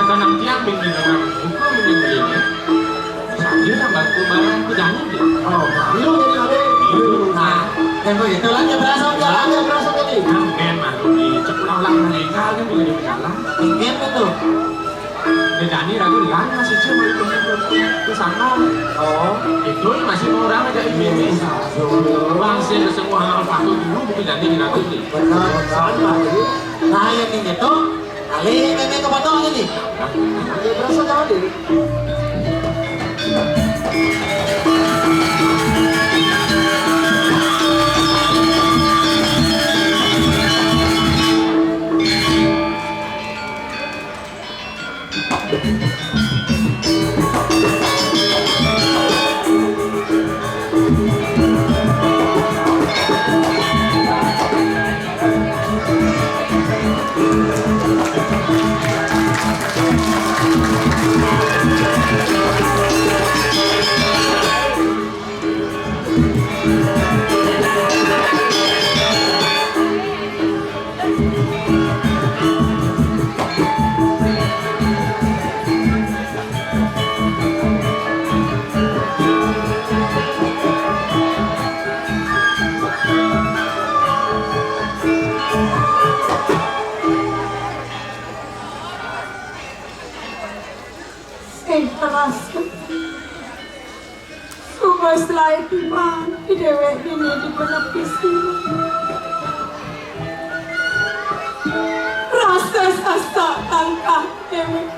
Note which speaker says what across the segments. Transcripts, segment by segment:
Speaker 1: sekarang tiang dengan buku ini sambil bantu barang kerjanya dia.
Speaker 2: Oh, biru jadi ada biru. Nah, yang begitu lagi berasa jalannya berasa tadi.
Speaker 1: Memang di cepulang lang mereka kan juga di jalan.
Speaker 2: Ingin betul.
Speaker 1: Jadi lagi lang masih cuma itu ke sana.
Speaker 2: Oh,
Speaker 1: itu masih orang aja ini. Bang saya semua hal faktor dulu bukan jadi kita tuh.
Speaker 2: benar benar. Nah, yang ini tuh kali ini ke foto ini. Berasa jalan diri.
Speaker 3: Setelah itu mah di dewek ini di penepis ini rasa sasa tangkap dewek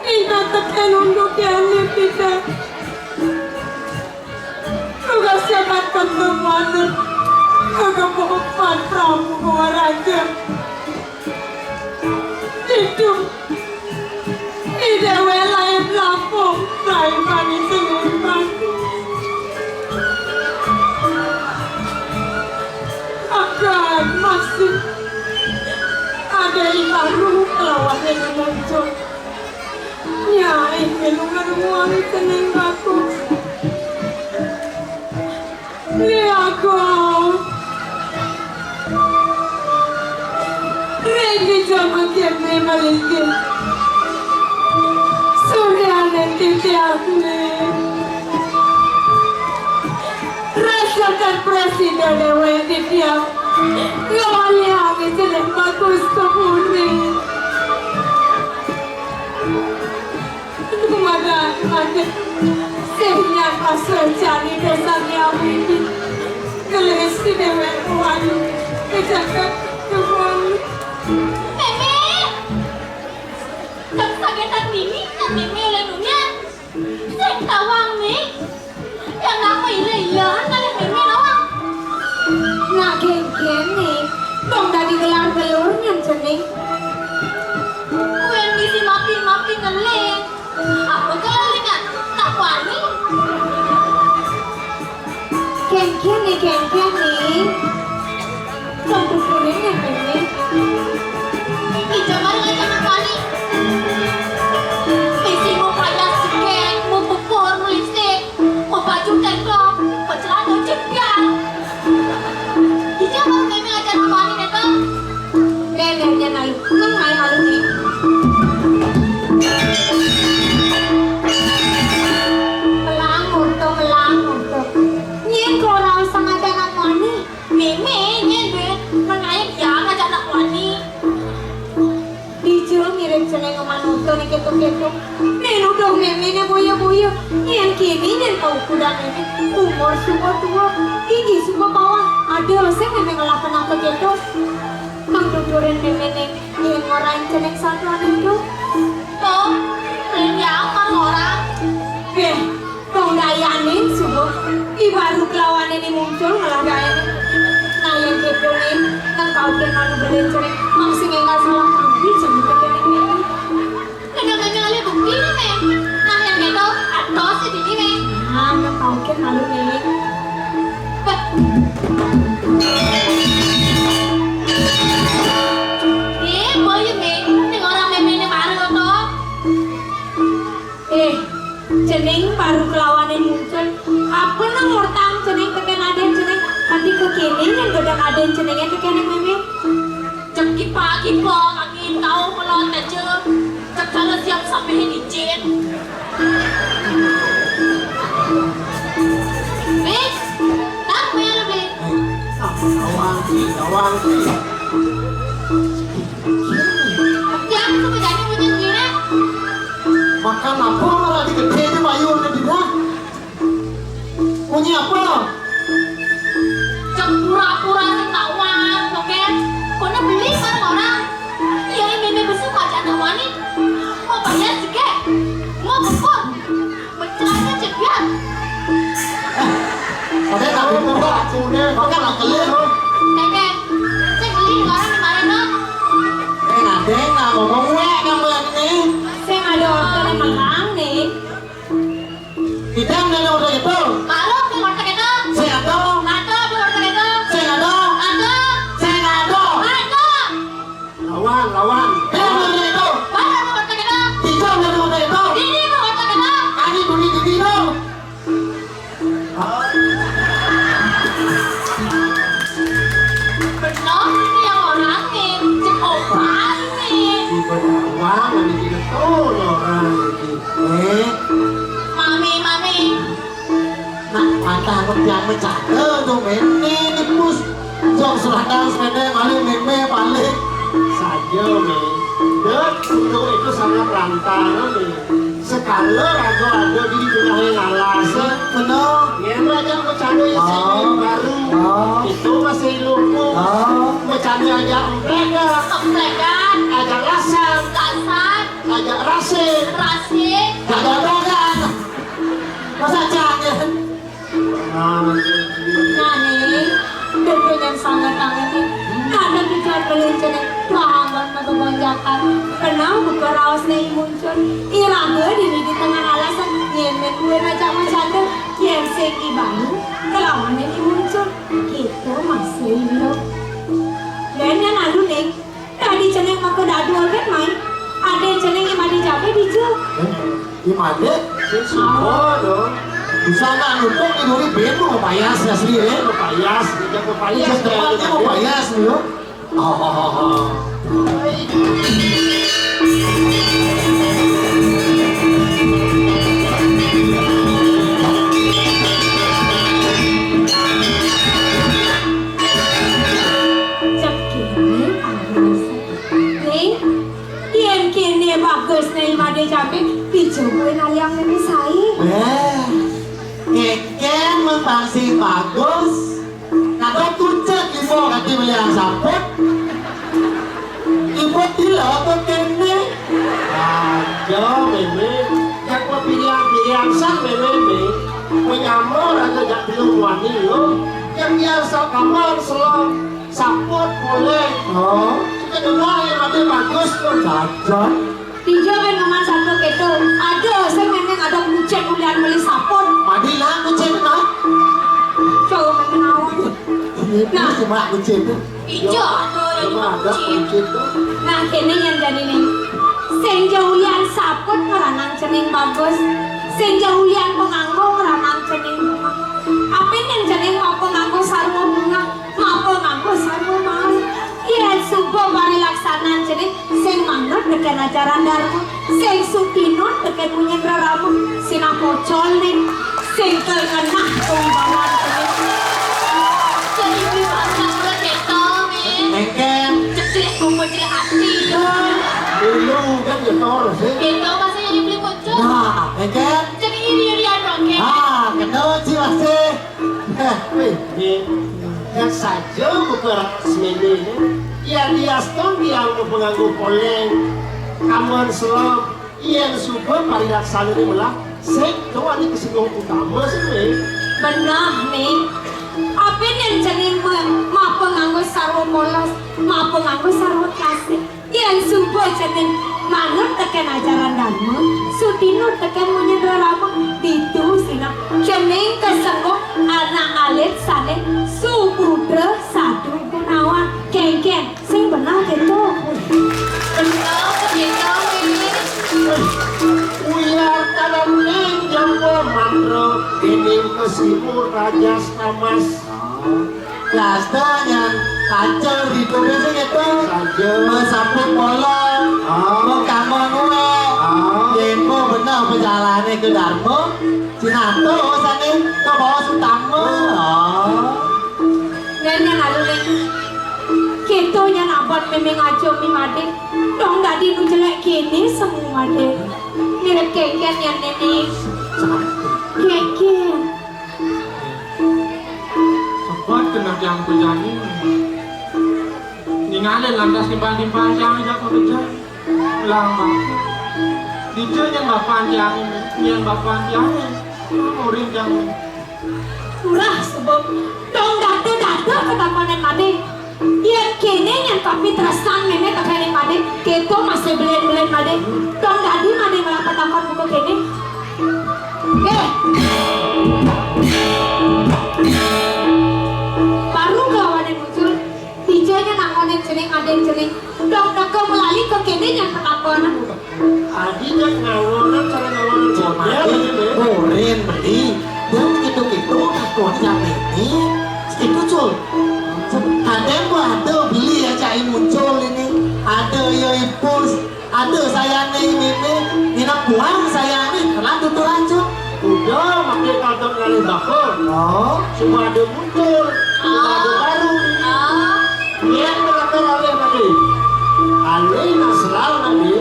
Speaker 3: ini tekan untuk yang kita tugas jabat pertemuan kegemukan pramu raja itu di dewek lain lampung Raiban itu akan masih ada ilah ruh lawan yang muncul nyai kelungan uang tenang aku aku Regi zaman kami malikin Surya nanti tiapne rasakan presiden dewa di tiap lawannya angin sedang bagus kemurni kemarin sehingga pasal cari desanya ini kelesi dewa uang kejagat kemurni
Speaker 4: kagetan ini kan meme lenunya saya tawang nih yang apa ileyan kali meme nawang
Speaker 3: nak geng-geng nih tong dari gelar belurnya cening
Speaker 4: kuen bisi mapi ngeleng apa kelingan tak wani
Speaker 3: geng-geng nih tong kukurinnya meme
Speaker 4: jangan wani bisi mau payah sikeng mau pukul mau lipstick mau baju tengkong mau celana jepang jangan meme ajar wani netong
Speaker 3: neneknya nalu nang main malu nih melangur tuh nyen korang sangat anak wani
Speaker 4: meme nyen be mengayak yang ajar anak wani
Speaker 3: dijel mirip ceneng manusia nih ketuk-ketuk nenu dong meme boya-boya yang kini nyen kau kuda meme umur semua tua gigi semua bawah ada sih meme ngelakuin apa gitu mang tuturin meme neng yang orang ceneng satu anak itu
Speaker 4: toh yang orang
Speaker 3: tong dayanin subuh ibaru kelawan ini muncul malah dayanin nah yang gitu nih nang kau kenal beli ceneng maksing enggak salah ambil ceneng kekening ini
Speaker 4: kadang kali bukti nih men nah yang gitu atau sih di sini
Speaker 3: nang kau kenal nih
Speaker 4: boy men nih orang meme ini baru toh
Speaker 3: ceneng baru kelawan ini muncul apa nang murtang ceneng keken aden ceneng nanti kekening yang gedang aden cenengnya kekening meme
Speaker 4: cekip pagi po angin tahu melon cara siap sampai izin. Bik, tak punya lebih.
Speaker 2: Awang sih.
Speaker 4: Jangan sampai jadi punya gini.
Speaker 2: Makan apa malah digede mayur ke dia? Punya apa?
Speaker 4: Jangan pura-pura sih kawan, oke? Kau beli barang orang. Ya ini bersuka jangan wanit. Mau bayar juga, mau bukun, bercerita cepat.
Speaker 2: Ada tak ada aku ni, makan nak kelih.
Speaker 4: Nenek, saya beli orang di mana nak?
Speaker 2: Ada nak ngomong wek kamu ni.
Speaker 3: Saya nggak ada order yang makan nih.
Speaker 2: Kita ada order itu.
Speaker 4: Malu di warteg itu.
Speaker 2: Saya ada.
Speaker 4: Ada di warteg itu.
Speaker 2: Saya ada.
Speaker 4: Ada.
Speaker 2: Saya ada.
Speaker 4: Ada.
Speaker 2: Lawan. Kita ada itu.
Speaker 4: Mana di warteg itu?
Speaker 2: Kita ada order itu.
Speaker 4: Ini di warteg itu.
Speaker 2: Ani beli di sini.
Speaker 4: Benar ini yang orang nih, cek obat nih.
Speaker 2: Wah, nanti kita tahu orang ini.
Speaker 4: Mami.
Speaker 2: Nak patah yang bercanda tu mene nipus. Jom serahkan sepeda balik meme balik.
Speaker 5: Saja me, dan untuk itu sangat rantang me. Sekala raga ada di dunia yang alas.
Speaker 2: Benar.
Speaker 5: Yang raja bercanda yang sini baru. Itu masih lupa. Bercanda aja mereka.
Speaker 4: Keplekan,
Speaker 5: Ajak lasan,
Speaker 4: kasar,
Speaker 5: ajak rasin.
Speaker 4: rasin.
Speaker 2: Jaga dogan. Masa jangan.
Speaker 3: Nah nih, bebe yang sangat tangan nih. Ada bicara kelincaran, pahaman menggonjakan. Kenal buka rawas nih muncul. Iraga di tengah alasan yemen gue ngajak macanda. Yang segi baru, kelawan ini muncul. Kita masih hidup. Dan yang lalu nih, tadi ceneng maka dadu kan main. Ada yang ceneng yang mandi capek dicu.
Speaker 2: Di mana?
Speaker 5: Oh dong,
Speaker 2: Di sana numpuk di duri benu mau payas asli ya.
Speaker 5: payas, jago payas.
Speaker 2: Yang tempatnya mau payas nih yo.
Speaker 3: Kini bagus nih made capek dicobain aliang ini saya.
Speaker 2: Keken membangsi bagus. Kata tucek ibu kati melihat saput. Ibu tidak apa kene.
Speaker 5: Aja meme, jago pilihan sang meme. Menyamor aja jak belum wani lo. Yang biasa kamar selong, saput boleh.
Speaker 2: Oh,
Speaker 5: Kita dengar yang ada bagus tuh.
Speaker 2: cacot.
Speaker 3: Dijamin nomor satu gitu. Ada, saya memang ada kucing kuliah beli sapun.
Speaker 2: Madilah kucing nak.
Speaker 3: Coba menawan.
Speaker 2: Ini cuma kucing.
Speaker 4: Ijo tuh yang
Speaker 5: Cuma ada
Speaker 4: dikunci.
Speaker 5: kucing tuh.
Speaker 3: Nah, kini yang jadi nih. Sing jauhian sapun meranang cening bagus. Sing jauhian penganggo meranang cening bunga. Apa yang cening mau penganggo sarwa bunga, mau penganggo sarwa mau. Iya, subuh bari laksanaan cening. Sing manut deken acara darmu. Sing sutinun deken punya raramu. Sina pocol nih. Sing kelengah kumbawan cening.
Speaker 4: Jadi gimana kalau kita nih?
Speaker 2: Engken.
Speaker 4: Cek kumpul cek hati.
Speaker 5: Dulu kan nyetor sih.
Speaker 4: Kita masih jadi beli kucing.
Speaker 2: Nah, engken.
Speaker 4: Cek iri-irian roket.
Speaker 2: Kena sih masih.
Speaker 5: Yang saja bukan semene yang dia stone yang mengganggu poleng kamuan selam yang super paridak saluri melah sekto ini kesinggung utama sih
Speaker 3: Benar nih. Apa yang cening mau penganggo sarwa molos, mau penganggo sarwa klasik. Yang subuh cening manut tekan ajaran dharma, sutino tekan punya drama. Itu sina cening kesenggo anak alit sane supudra satu gunawan kengkeng. Sing benar gitu.
Speaker 4: Benar kita nih.
Speaker 5: Uyar tanam ning jambo mandro ini kesibur rajas tamas
Speaker 2: Plastanya kacau di tulis itu.
Speaker 5: saja
Speaker 2: Mesaput bolong. Mau kamu nuwe. itu Darmo, Cinato, sana bawa Sutama. Oh.
Speaker 3: Nenek lalu nih, kita yang abad memang aja mimade, dong tadi nu jelek kini semua deh, mirip keken yang nenek, keken.
Speaker 1: Sebab kena yang terjadi. Ningalin lantas timbang-timbang yang jatuh kerja, lama. Dia yang bapak yang murid yang
Speaker 3: Murah sebab dong datu ketapanan made. Yang kene yang tapi terasan meme kekanin made. Keto masih belen made. Dong tadi made melakukan buku kene. Baru kawan yang muncul. Dijanya nangonin celing ada yang celing. Dong nako melalui ke kene yang ketapanan.
Speaker 5: Adinya ngawonan cara ngawonan jadinya
Speaker 2: Koren beli. Dan gitu-gitu takutnya ini itu cul. Ada ada beli aja muncul ini. Ada ya ipus, ada sayangnya ini. Nina buang sayangnya lanjut tuh lanjut.
Speaker 5: udah makin kantor kali bakor.
Speaker 2: Oh,
Speaker 5: Cuma ada muncul, cuma ada baru. Yang berkata oleh Nabi, alih nasral Nabi.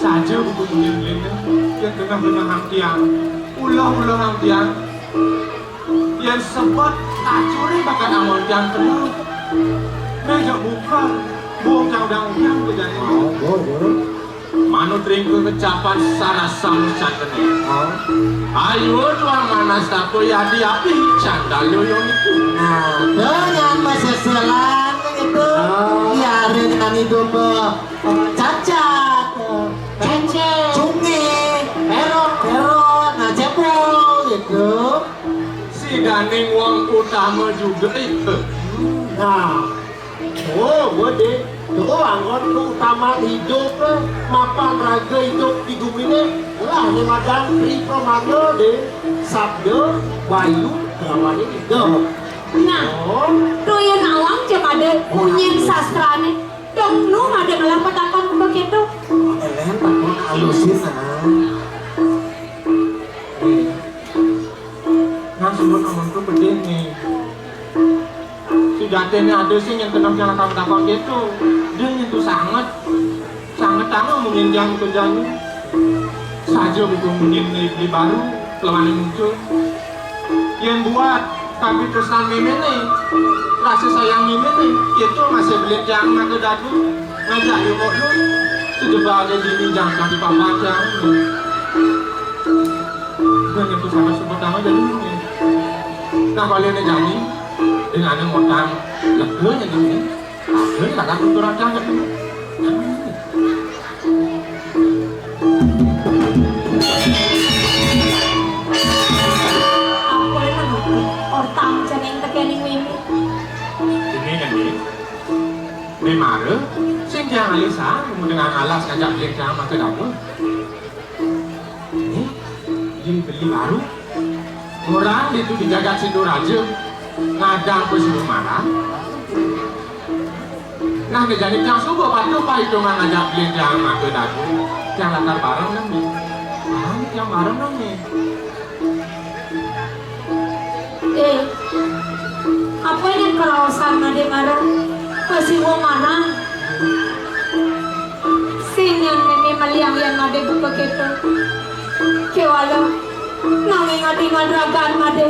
Speaker 1: saja buku beli-belinya yang tengah-tengah hamtian, ulah-ulah hamtian yang sebab kacuri bakal amal yang tenang. Mereka bukan buang udang-udang berjani. Manut ringku kecapan secara samucat ini. Ayo tuang mana satu ya di api canda yoyong itu.
Speaker 2: nah dengan masih selang itu, ya dengan hidup cacat, cungi, perot, nah cepol gitu.
Speaker 1: Si Daning wong utama juga itu.
Speaker 5: Nah, deh, anggot utama hidup, mapan raga hidup di bumi ini, lah ini madang pri pramana deh, sabda, bayu, kawannya hidup.
Speaker 3: Nah, doyan awang jam ada punyin sastrane. Dong nu ada ngelapatakan begitu.
Speaker 2: Elen takut halusin
Speaker 1: Nah sebut amanku begini. Si Datenya ada sih yang kenal jalan takut gitu. Dia itu sangat mungkin yang kerjanya. Saja buku mungkin beli baru, kelamaan muncul. Yang buat tapi pesan meme nih, rasa sayang meme nih, itu masih beli yang maka datu, ngajak yuk kok lu, sejebalnya dini jangan di papan yang. Dan itu sangat sebetulnya jadi ini. Nah kalau ini jadi dengan yang ngotang leganya ini, leganya tak akan turun jangan itu.
Speaker 3: Aku yang mengerti ortam jangan tekening mimi.
Speaker 1: Ini kan ini. Memare, sing yang alisa, dengan alas ngajak beli yang maka dapur. Ini, jadi beli baru. Orang itu dijaga Sido Raja, ngadang pesuruh marah. Nah, jadi yang subuh patuh pak itu ngajak beli yang maka dapur. Yang latar bareng nami. Yang bareng nami.
Speaker 3: Apa yang kerawasan nade marah? Pasti mau marah. Sing yang mimi maliang yang nade buka kita. Kewala, nanging adi madragan made.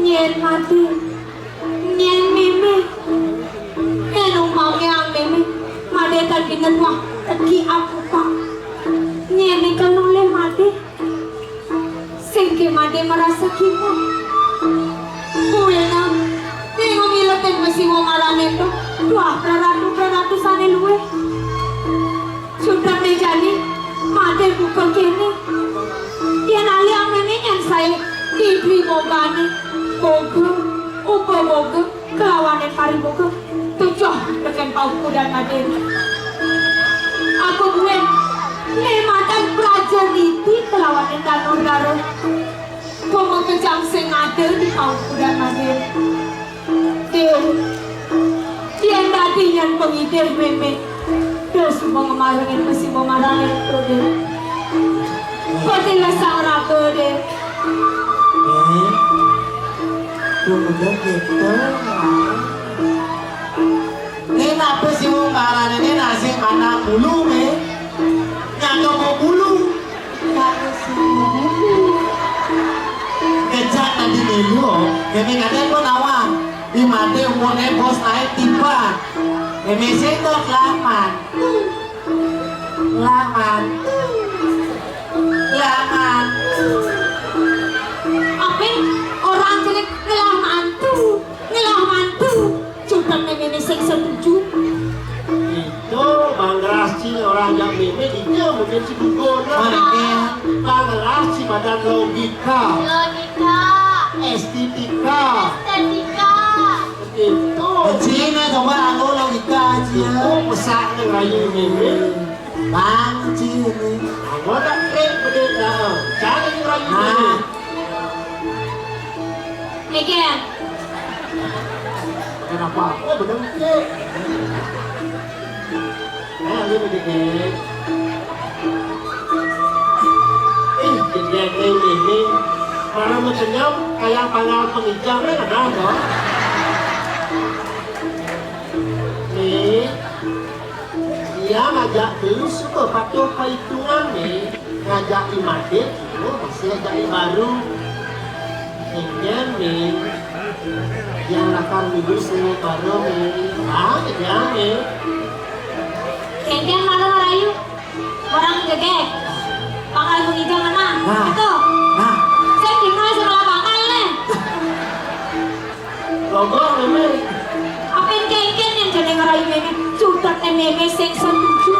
Speaker 3: Nyen mati, nyen mimi. Enung mau yang mimi. Made tadi ngeluah, tadi aku pak. Nyen ikan oleh made. Sing ke made merasa kita. Buena, tengok milatin masih mau malam itu. Dua peratu sana luwe. Sudah menjadi made bukan kini. Yang aliang ini yang saya diberi bogane, boga, upa boga, kelawanan pari boga, tujuh dengan pauku dan made. Aku gue, lematan pelajar niti kelawanan danur garut. Kau kejang sing ada di pauku dan made. Dia tadi yang pengidir meme. Dia semua ngemarangin masih mau marangin tuh deh. Patilah sang raga deh.
Speaker 2: Udah gitu. Ini apa sih mau marah ini nasi mana bulu nih? Nggak mau bulu. Nggak sih bulu. Kejak nanti dulu. Kami ada pun awak. Di mati umurnya bos naik tiba. Kami senggok laman. Laman. Laman.
Speaker 3: Apin orang jelek ngelah mantu. Cuman meme sing setuju.
Speaker 5: Itu Bang Rasi orang yang meme dia mungkin si Gugur.
Speaker 2: Mana dia?
Speaker 5: Bang Rasi badan logika,
Speaker 4: Logika,
Speaker 5: estetika.
Speaker 4: estetika.
Speaker 5: Itu
Speaker 2: Cina coba aku logika aja.
Speaker 5: itu pesan yang rayu meme.
Speaker 2: Bang Cina.
Speaker 5: Aku tak beda. Cari yang rayu meme.
Speaker 2: Nah,
Speaker 3: Egen,
Speaker 5: Kenapa? Oh benar kek. Ini begini. Jadian ini para mesenyum kayak pangal penghijau kan ada dong. Nih, dia ngajak dulu suka pakai perhitungan nih, ngajak imadet, masih ngajak baru. Kemudian nih, yang akan hidup semua baru nih, jangan nih.
Speaker 3: Egen malu rayu. Orang gegek. Pangal menghijau mana?
Speaker 2: Nah.
Speaker 3: Itu.
Speaker 2: nah,
Speaker 3: Saya tinggal sebelah pangal nih.
Speaker 5: Logo memang.
Speaker 3: Apin kengken yang jadi ngerayu meme. Cutat meme sing setuju.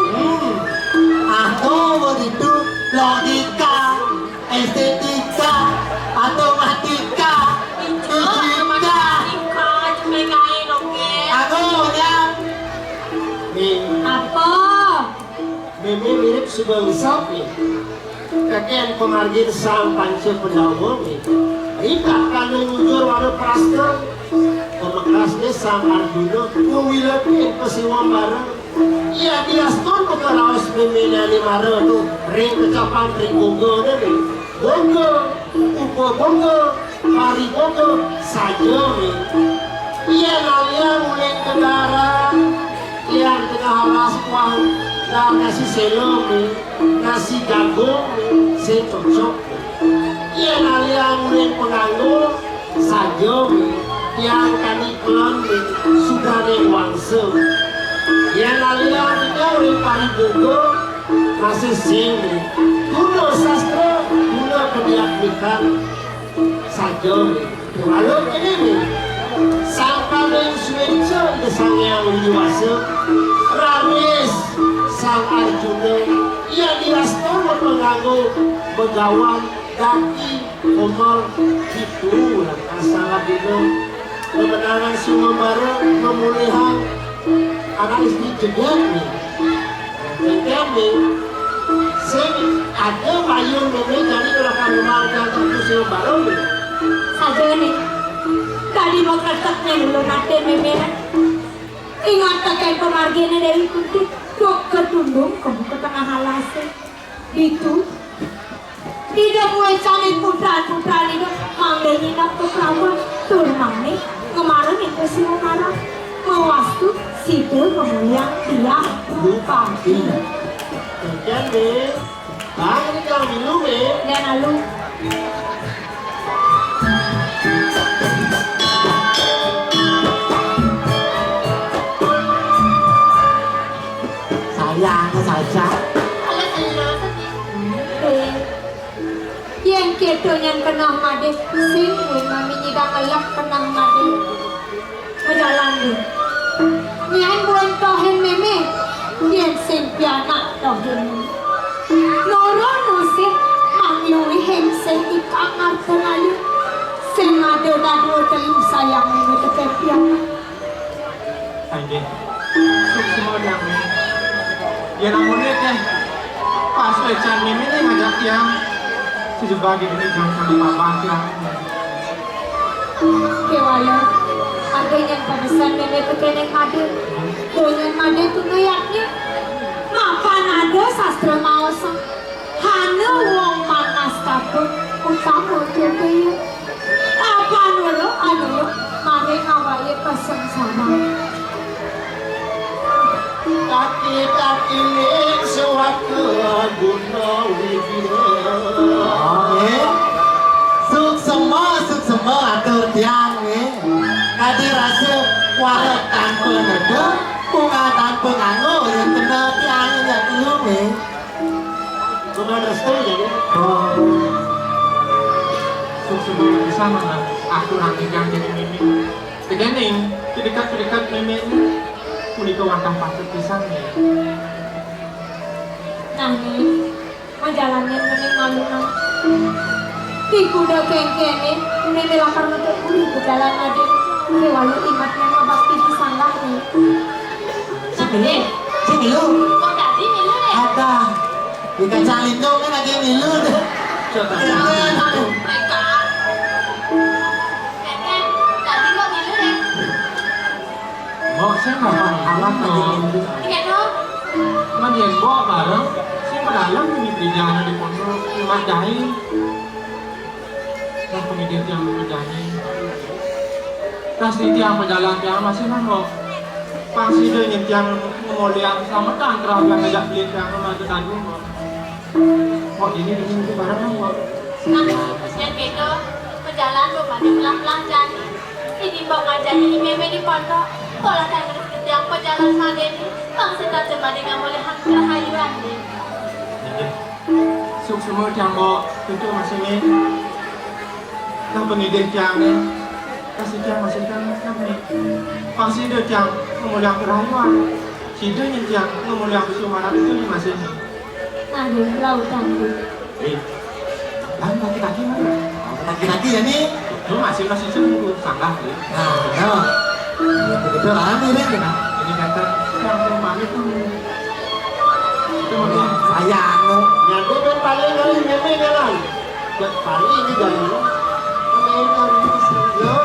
Speaker 2: aku begitu logika, estetika, matematika, fisika. Aku ya.
Speaker 5: Nih,
Speaker 3: Apa?
Speaker 5: meme mirip sebuah sapi. Kakek pemargin sang panca pendahulu nih. Ikat kanu nyujur waru praska. Pemekasnya sang Arjuna kuwilapi kesiwang bareng. Iya dia stone pekarawas meme nani marah tuh. Ring kecapan ring bongo nih. Bongo, upo bongo, pari bongo saja nih. Iya nalia mulai kendaraan. Iya di tengah alas kuang. Nah, nasi selo nih, nasi jagung nih, saya cocok nih. Iya nalian mulai penganggur saja nih, yang kani kelon nih, sudah dewasa. Iya nalian kita mulai pari buku, masih sing nih. Kuno sastra, kuno kebiakmikan saja nih. Lalu ini nih, sang paling suweca itu sang yang dewasa, Ramis. Sang Arjuna ia diraskan mengganggu begawan daki umur itu dan asal dino kemenangan semua bareng pemulihan anak istri jegat nih dan kami ada payung ini jadi gerakan rumah tertentu semua bareng nih
Speaker 3: Saja nih. Tadi mau kertasnya dulu nanti meme. Ingat kakek pemargiannya Dewi Kunti. Dok ketundung kamu ke tengah halase. Itu tidak mulai cari putra itu manggilnya nak ke perawan turmane kemarin itu si Umara mewastu situ kemudian dia lupa
Speaker 5: jadi bang ini kalau minum
Speaker 3: dan lalu
Speaker 2: sayang saja.
Speaker 3: yang keto yang kena made sing we mami nyidang elak kena made berjalan dulu yang buan tohen meme yang sing piana tohen noro nusik manglui hem sing ikangar tenayu sing ada dadu telu sayang meme teke piana
Speaker 1: Anjing, suk semua yang ya namun deh pas lecan mimi nih ngajak yang sejebagi ini jangan papa yang
Speaker 3: kewala ada yang pemesan meme pekeneng made donyan made itu noyaknya mapan ada sastra maosa han utama tuh apa anu mari ngawai pasang sama
Speaker 5: kaki-kaki sewaktu guna wibina.
Speaker 2: Oke. Suk semua atur tiang kadi rasa warak tanpa nada bunga tanpa nganggo yang kena tiang yang belum
Speaker 5: Sudah restu jadi.
Speaker 1: Sebelum di sana lah, aku rangikan jadi mimi. Kedening, dekat mimi ini, kulit wantang patut pisang nih.
Speaker 3: nah nih menjalannya mending malu di kuda kengkene ini melakar untuk kulit ke jalan ada kewalu imatnya mabakti di sanggah nih
Speaker 2: sini lu
Speaker 4: Kok tadi milu deh?
Speaker 2: ada di kaca lindung kan lagi milu deh
Speaker 1: Coba.
Speaker 4: Mereka. Keke, tadi kok milu deh?
Speaker 1: Mau saya nggak paham dong.
Speaker 4: Iya dong.
Speaker 1: Madian bawa bareng, saya berdalam ini perjalanan di pondok, madahi. Dan pengidir yang berjani. Tas di tiang perjalanan tiang masih nangok. Pasti dia nyentiang menguliang selamatan terakhir ngajak beli tiang rumah itu tadi. Oh ini itu barang nangok.
Speaker 4: Nah, yang gitu, berjalan lu pada pelan-pelan jani. Ini bawa ngajak ini meme di pondok. Kalau kan yang perjalanan sama ini, bang kita coba dengan boleh hampir hayuan deh.
Speaker 1: Suk semua tiang bawa itu masih ni. Nah pengidir tiang ni, kasih tiang masih tiang ni. Pasti dia tiang menguliang kerayuan. Si dia nyentiang menguliang kesumaran itu masih ni.
Speaker 3: nah di lautan tuh
Speaker 1: Lalu kaki-kaki mana?
Speaker 2: laki-laki ya nih
Speaker 1: Lu masih sembuh, sanggah ya.
Speaker 2: nah benar begitu rame deh
Speaker 1: Ini kata yang mami tuh. Itu maksudnya
Speaker 2: sayang lu
Speaker 5: Yang gue ben paling kali meme kan. Buat paling ini jadi. Meme kali yo.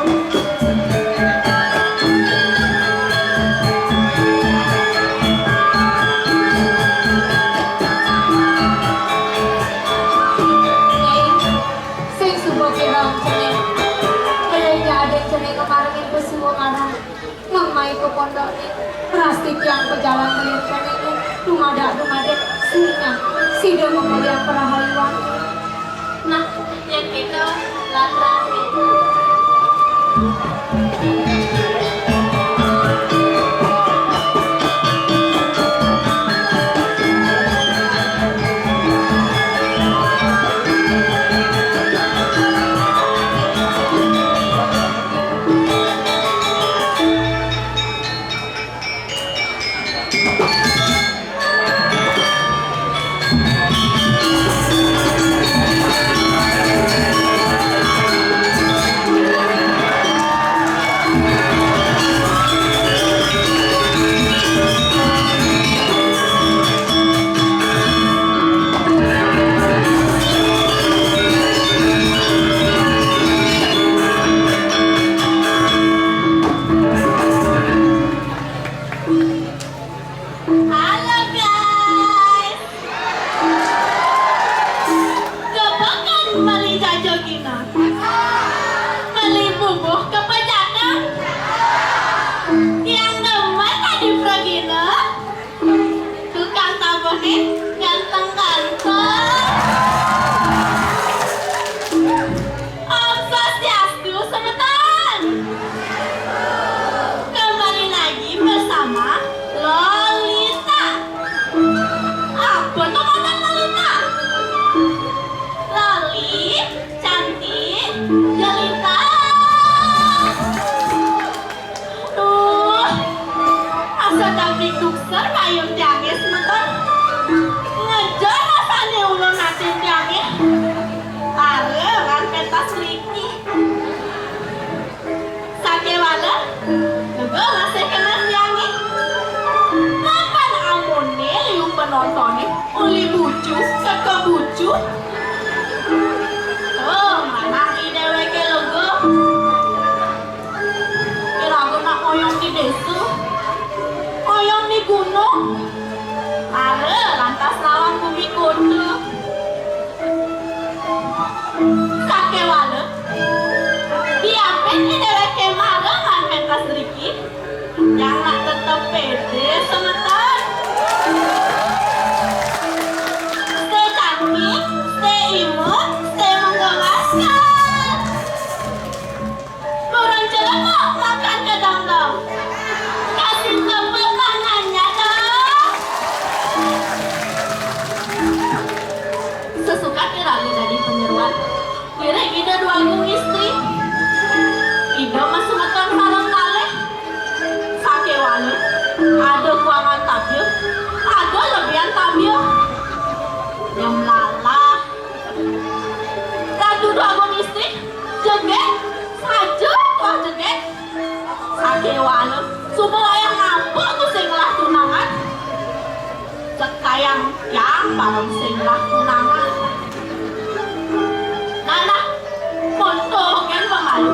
Speaker 3: sing subuh kirang cening kerja ada cening kemarin itu semua marah ngemai ke pondok nih pasti tiang pejalan melihat ini rumada sido memuliakan perahayuan
Speaker 4: Nah, yang gitu, lantas itu. Halo guys. Kebangan beli jajo gina. Beli bumbuh kepejakan. Yang demen tadi pragina. Tukang sabun ganteng-ganteng. Om Swastiastu semetan. Kembali lagi bersama Lolita. Apa namanya Lolita? Loli, cantik, jelita. Duh, asa daging dukser payung jangis semeton. Ngejar rasanya ulun nanti jangis. Are kan pentas liki. Sake wala, juga masih kena jangis. Kapan amone liu penontonnya uli bucu, seka bucu. Oh, mana ide weke logo. Kira-kira nak oyong di desa, oyong di gunung. Are lantas lawan bumi kota. pede semeton. Stay cantik, stay imut, stay menggemaskan. Burung celengok makan kedong-dong. Kasih tepuk tangannya dong. Sesuka kirali dari penyeruan. Kira ide dua gung istri. Ide masuk makan sarang kali. Sake wale. Ada kuangan tabio. Ada lebihan tabio. Yang lala. Radu dua gung istri. Jegek. Saju tuah jegek. Sake wale. Semua yang ngampuk tuh singlah tunangan. Cekayang yang bareng singlah tunangan. Nana, montok kan pemalu.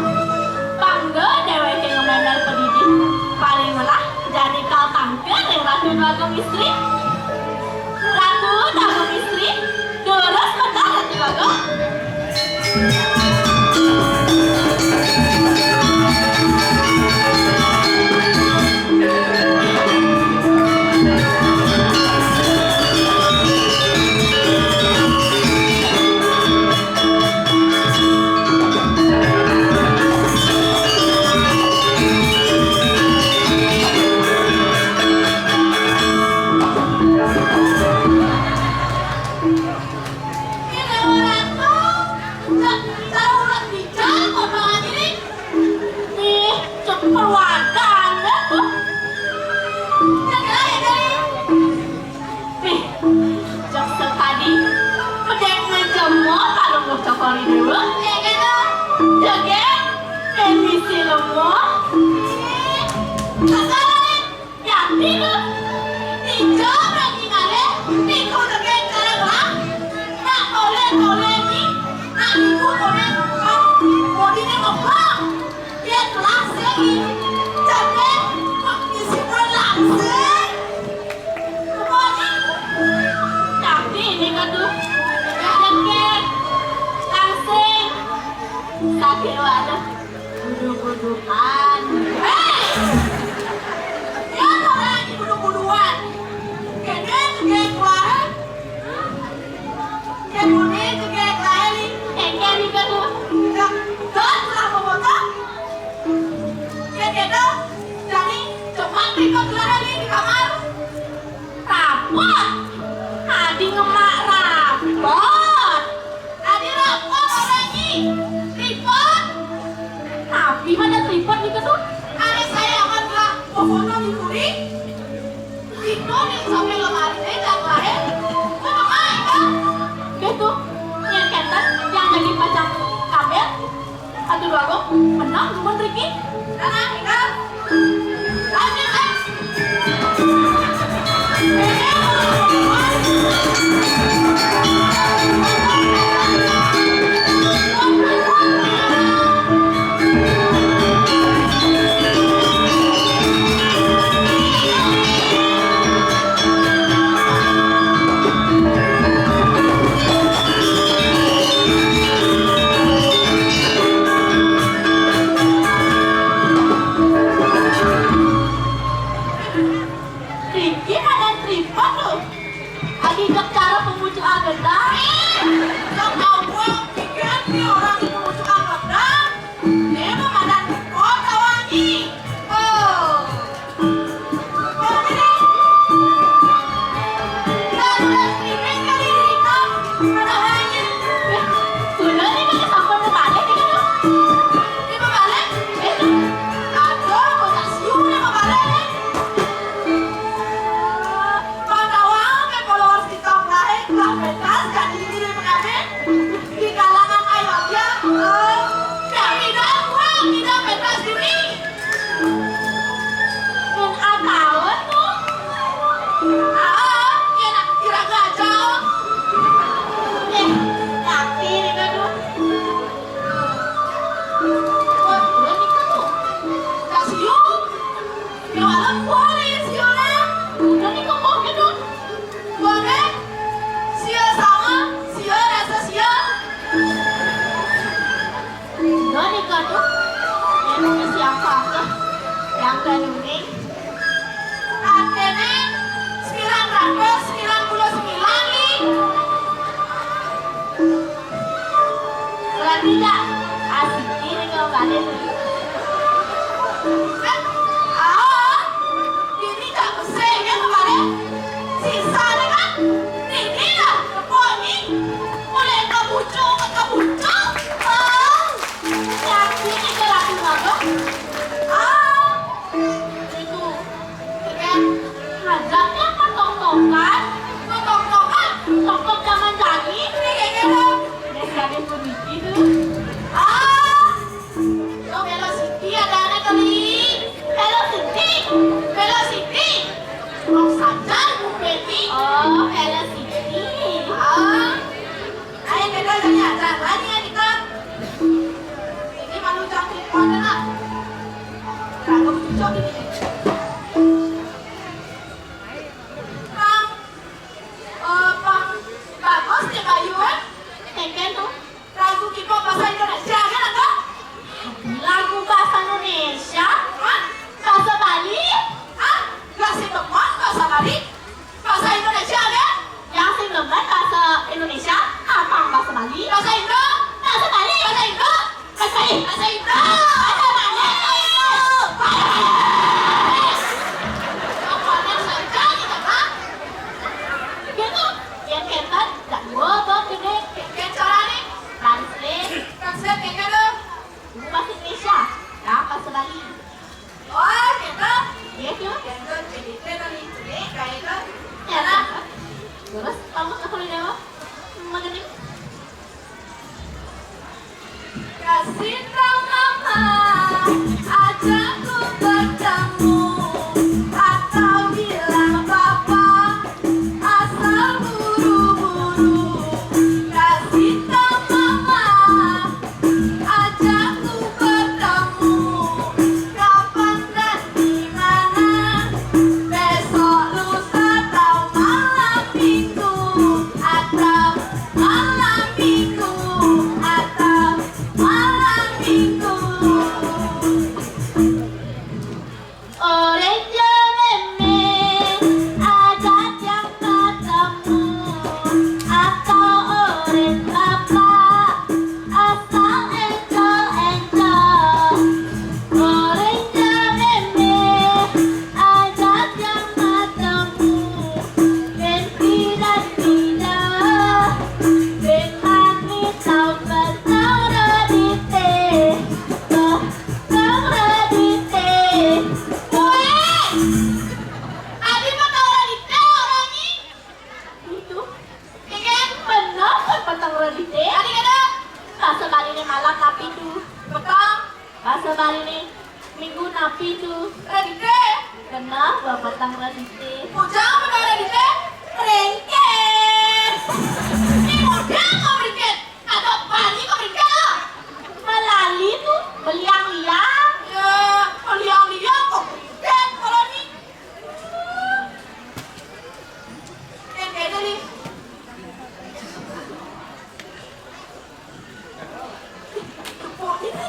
Speaker 4: Bangga dewek yang ngemendal pendidik. Paling lah jadi kau tangkir yang ratu dagong istri. Ratu dagong istri, terus betul ratu dagong. Cokori dulu, ya gitu. Joget, emisi lemah. Kakak, ya tidur. Tidur lagi ngale, tidur joget karena nak oleh ni, nak ikut oleh bodinya ngomong. Dia kelas lagi, joget, isi berlangsung. Bodi, tapi ini kan tuh, joget. Sakit wadah, buduk-budukan. Hei! Ya orang ini buduk-budukan. Kene cegek lain. Kene cegek lain. Kene ni kan tu. Dah telah memotong. Kene dah. Jadi cepat ikut lari di kamar. Rapot. Adi ngemak rapot. Adi rapot orang ini. Tripod. Tapi mana tripod ni kedut? Ada saya akan telah foto di kuri. Itu ni sampai lemari ni dah lahir. Mana main kan? Gitu. Yang kenten yang lagi pajang kabel. Aduh dua gong menang cuma Ricky. Nana tinggal. Lanjut kan? Ricky ada tripod. Asa itu? Ada mana itu? Pokoknya sekali kan? Gitu. Yang ketan tak bobot gede. Yang caranya translate kayak gitu. Ibu bahasa Indonesia. Nah, bahasa Bali. Oh, gitu. Iya tuh. Gitu. Jadi tadi kayak itu. Ya lah. Terus kamu sekolah dewa? Mengenai kasih tahu mama, ajak ku bertemu, atau bilang papa, asal buru-buru. Kasih tahu mama, ajak ku bertemu, kapan dan di mana, besok lusa atau malam minggu, atau malam minggu, atau malam minggu. Orange meme, ajak yang ketemu, atau orange papa, asal enjoy. Orange meme, ajak yang ketemu, dan tidak dengan misal betau redite, betau redite. Gue, adi betau redite orangnya. Itu, kan benar kan betau redite. Adi kata, bahasa Bali ini malam napi tu, betul. Bahasa Bali ini minggu napi tu, redite. Kenapa betau redite? Ujang betau redite, rengket. Ini mudah kau berikan, atau Bali kau berikan? Melali tuh beliang-liang. Ya, beliang-liang kau berikan kalau ni. Kayak tadi. Cepot ini,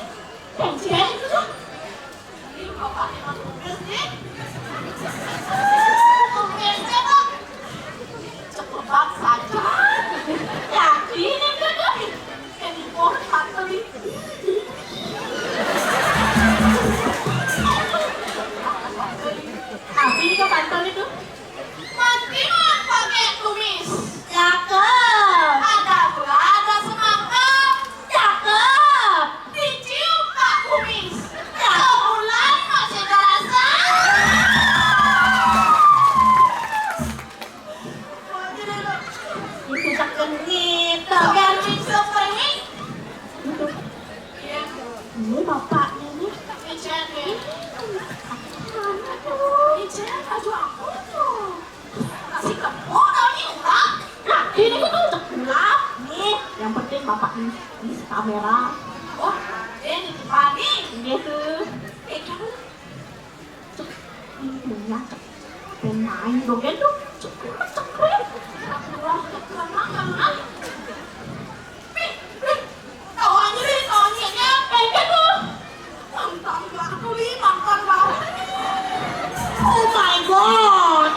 Speaker 4: tension itu tuh. Ini bapak memang tugas ni. Tugas siapa? Cepat saja. Yakin itu tuh. Yang di pohon satu ni. Tapi ini kau pantau itu? Mati mah pakai tumis. Cakep. Ada semangka. Cakep. Dicium pak kumis. Sebulan masih terasa. Itu tak genit. Togar bisa pergi. Itu. Ini bapaknya nih. Ijen nih. Ijen, baju aku tuh. Kasih kemo tau nih ulang. Nah, ini kan udah gelap. Nih, yang penting bapak ini kamera. Oh, ini di pagi. Gitu. Kamu. Ini punya. Pemain dong kan tuh. Cekrek. Wah, keren. Tawannya nih, tawannya. Kayak tuh. Mantan aku nih, mantan banget. Oh my god.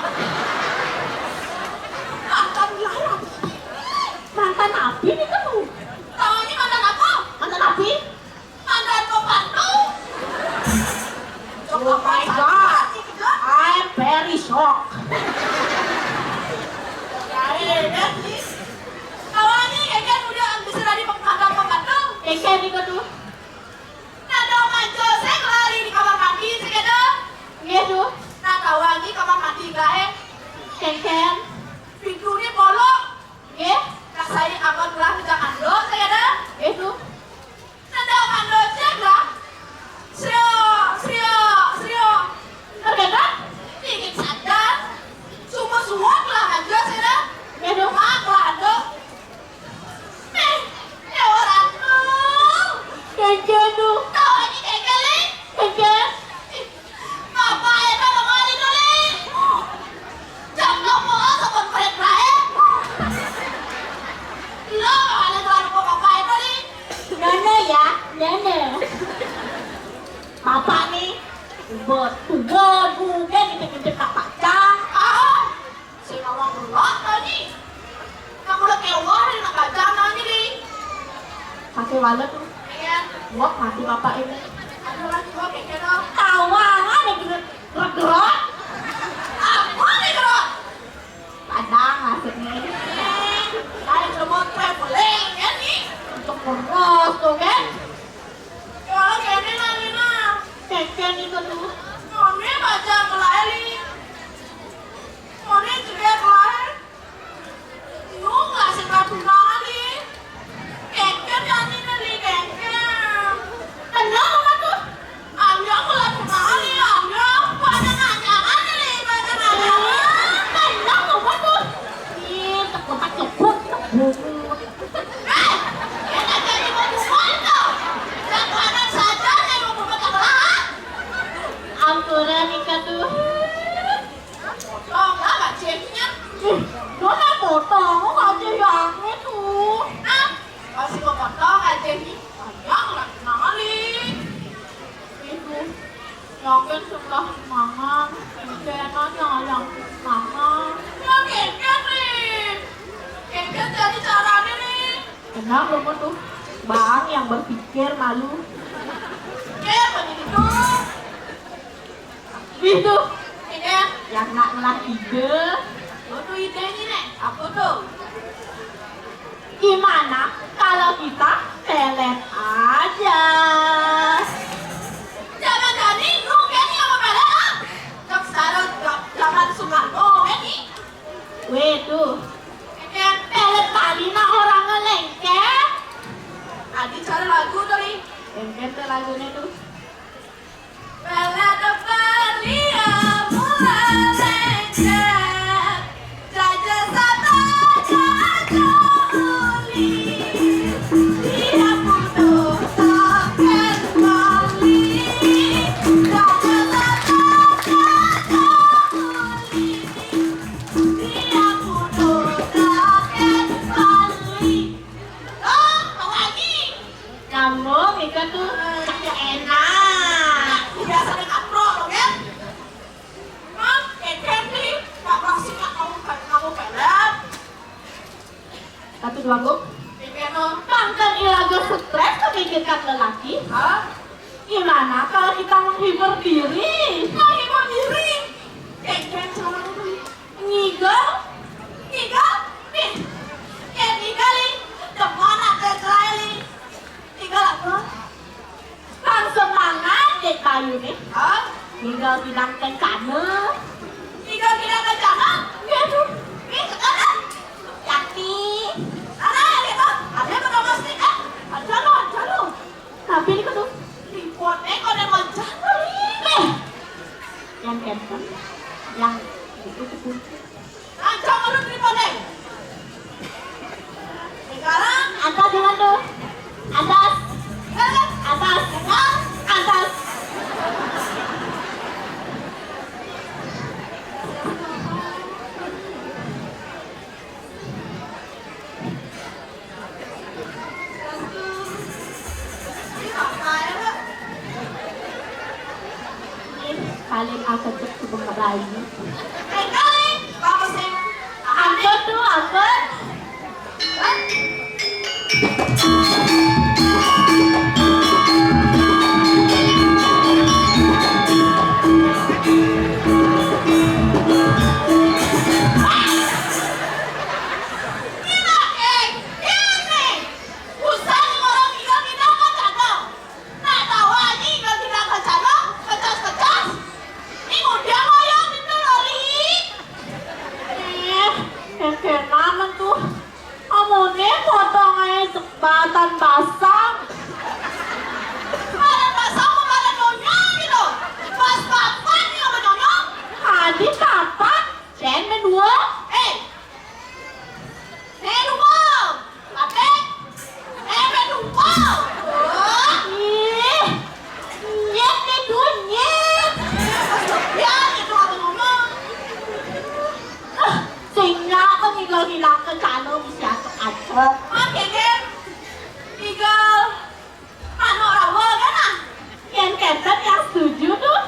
Speaker 4: Mantan lalat. Mantan api nih kamu. Tawannya mantan apa? Mantan api? Mantan pembantu. Oh my god. I'm very shocked. Tawannya kayak udah bisa dari mantan pembantu. Kayak nih kau tuh. Nada manjo saya lari di kamar mandi sekedar. Gitu. Nah tawannya kamar mandi gae. Ken. Pintunya bolong. Nggih. Nah saya akan ulah jangan do sekedar. Gitu. Nada mando cek lah. Srio. Terkena? Dikit sadar. Semua lah aja sekedar. Gitu. Mak lah do. Ya orang tuh. Ken tuh. Tawannya Ken. Bapak ya kan mau di dulu. Jangan mau sopan korek lain. Lo ada tuan bapak itu nih. Nene ya, Nene. Bapak nih buat bukan dipikir kakak cang. Si orang belok tadi. Kamu udah keluar dari kakak cang nih. Pakai wallet tuh. Iya. Wah, mati bapak ini.
Speaker 3: Aduh lagi gua kayak gitu.
Speaker 4: Tawangan yang gerak-gerak.
Speaker 3: Apa nih bro?
Speaker 4: Padang maksudnya.
Speaker 3: Kayak semut traveling ya nih.
Speaker 4: Untuk keras tuh kan.
Speaker 3: Kalau kayak ini lagi mah.
Speaker 4: Keken itu tuh.
Speaker 3: Mami baca kelari. Mami juga kelari. Lu nggak sempat kali. Keken nyanyi nih keken.
Speaker 4: Kenapa kan tuh?
Speaker 3: Ambil kelari kali ambil. Baca nanya nih baca nanya.
Speaker 4: Kenapa kan tuh? Ih, tekuk-tekuk.
Speaker 3: Enak jadi mau bukan tuh. Dan kanan saja nih mau bukan kelari.
Speaker 4: Ampunan ikan tuh.
Speaker 3: Oh nggak ceknya.
Speaker 4: Dona potong, kok aja yang itu.
Speaker 3: Nah, masih mau potong aja nih. Panjang lah kali.
Speaker 4: Itu yakin sebelah semangat, kenanya yang semangat.
Speaker 3: Ya keken nih. Keken jadi caranya nih.
Speaker 4: Kenapa kamu tuh? Bang yang berpikir malu.
Speaker 3: Keken begitu.
Speaker 4: Itu
Speaker 3: Keken.
Speaker 4: yang nak ngelah ide.
Speaker 3: Lo tuh idenya nih. Apa tuh?
Speaker 4: Gimana kalau kita telet aja?
Speaker 3: Jangan jadi lu Kenny apa beda? Jok sarut zaman Soekarno Kenny.
Speaker 4: Weh tuh,
Speaker 3: Keken.
Speaker 4: telet kali nak orang ngelengket.
Speaker 3: Adi cari lagu tuh nih.
Speaker 4: Lengket tuh lagunya tuh.
Speaker 3: Bela depan dia mulai lengket. Jajah sata jajah uli. Dia butuh token kali. Jajah sata jajah uli. Dia butuh token kali. Oh, mau lagi.
Speaker 4: Nyambung ikan tuh enak.
Speaker 3: Biasa dengan pro lo kan? Mam, keken nih. Gak pasti kamu pelet.
Speaker 4: Satu dua guk.
Speaker 3: Keken lo.
Speaker 4: Kangen ilaga stres memikirkan lelaki.
Speaker 3: Hah?
Speaker 4: Gimana kalau kita menghibur diri?
Speaker 3: Menghibur diri. Keken cara dulu.
Speaker 4: Ngigel?
Speaker 3: Tinggal nih. Kayak tinggal nih. Demana kecelai nih. Tinggal apa?
Speaker 4: Kan semangat dek bayu nih.
Speaker 3: Hah?
Speaker 4: Ngigel bidang kencana.
Speaker 3: Tinggal tidak kencana.
Speaker 4: Gitu.
Speaker 3: Nih sekarang.
Speaker 4: Yakni.
Speaker 3: Ada gitu. Ada yang udah pasti. Ada lo.
Speaker 4: Tapi ini tuh.
Speaker 3: Ribut kok yang mencana nih.
Speaker 4: Yang cancel. Yang itu tuh.
Speaker 3: Ancam lu ribut nih. Sekarang.
Speaker 4: Atas jangan tuh. Atas.
Speaker 3: Sekarang.
Speaker 4: Atas. Atas. Kalian aku cek sebelum lagi. Angkat tuh, angkat. Kenaman tuh. Amune potong aja jembatan basah. Adi kapan? Sen dua. Ih, nyet deh dua nyet. Sehingga aku hilang ke sana bisa acok. Yang keten yang setuju tuh.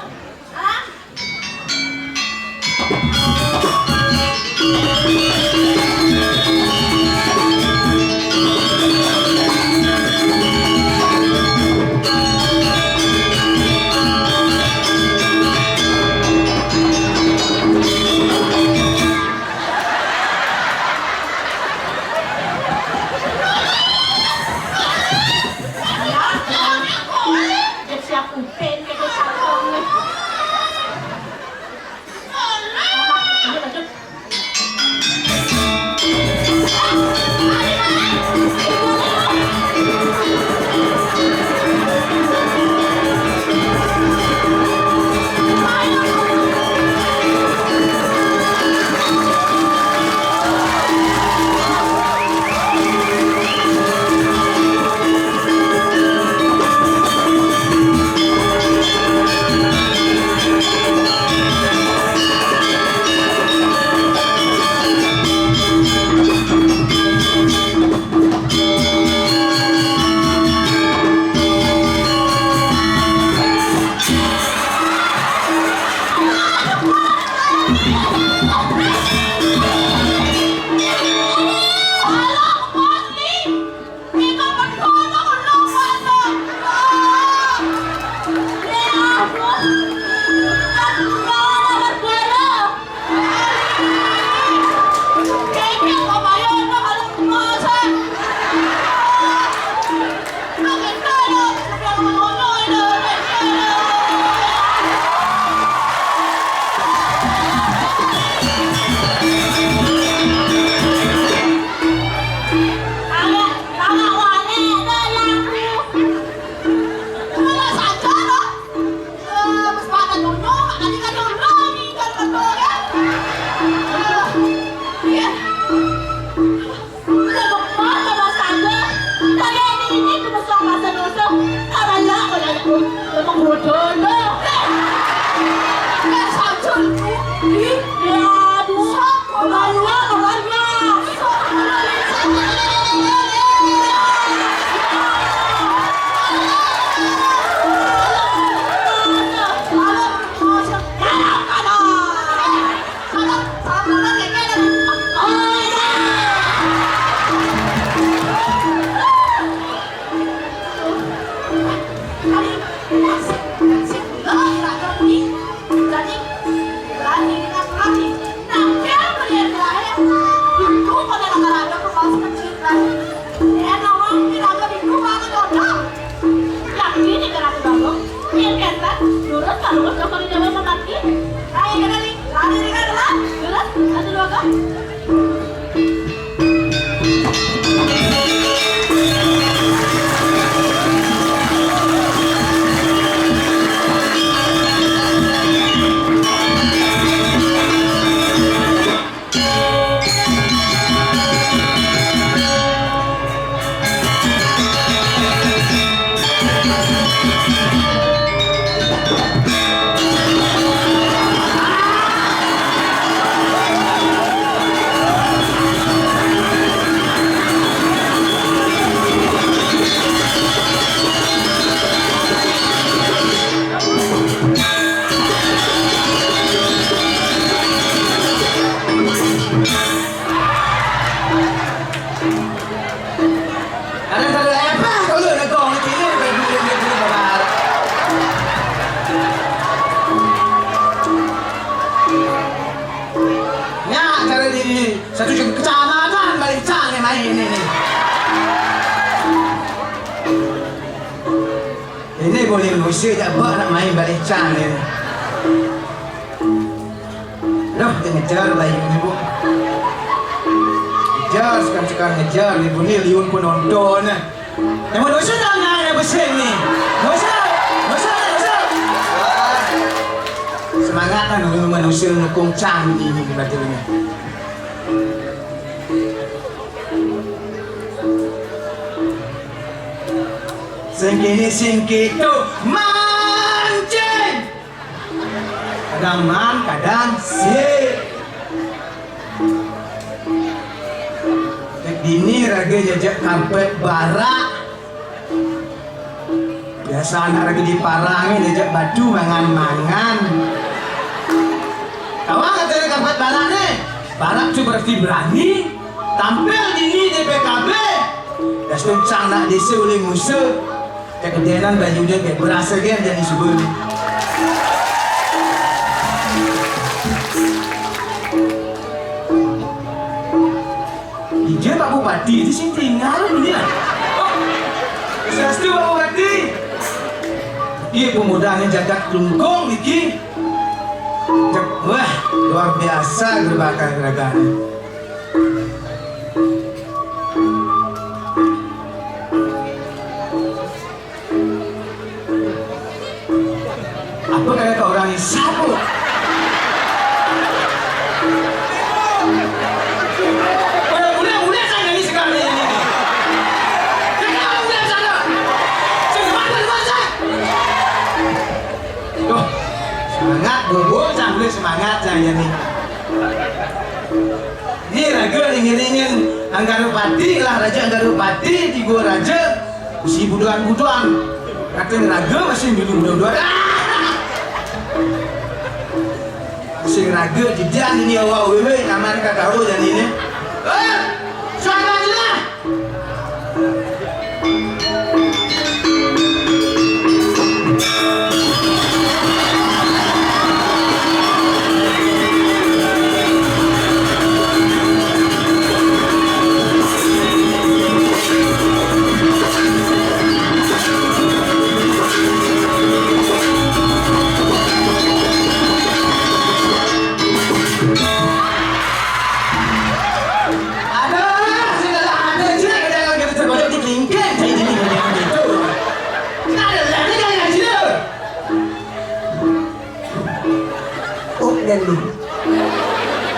Speaker 4: kan? Lurus kan? Lurus kalau di jalan kaki. Ayo kita nih, lari kan lah. Lurus, satu dua kan?
Speaker 6: Satu kecamatan balik canggih main ini. Ini boleh ngusir tak buat nak main balik canggih. Loh, dia ngejar bayi ni bu. Ngejar sekarang ngejar ibu ni liun pun nonton. Yang mau dosa tak nak yang bersih ni? Dosa. Semangat lah nunggu manusia nukung canggih ni berarti ni. Singki tu mancing. Kadang man, kadang sik. Dini raga jajak kampet barak. Biasa anak raga di parangin jajak batu mangan-mangan. Kawan kata kampet barak ni. Barak tu berarti berani. Tampil dini di PKB. Dah sencang nak desa oleh musuh. Kegedean baju dia kayak berasa kan jadi subur. Dia Pak Bupati di sini tinggal ni lah. Sestu Pak Bupati. Ia pemudanya jagat kelungkung Niki. Wah, luar biasa gerbakan geragana. Apa kata orang ini sabu? Boleh sana ni sekarang ni. Kenapa boleh sana? Semangat. Tuh, semangat bobo sambil semangat saya ni. Ni raga ingin Anggarupati lah Raja Anggarupati di Gua Raja si buduan-buduan. Kata raga masih minum buduan. Sing raga jidan ini awak wewe aman ka tahu dan ini. Sabarlah.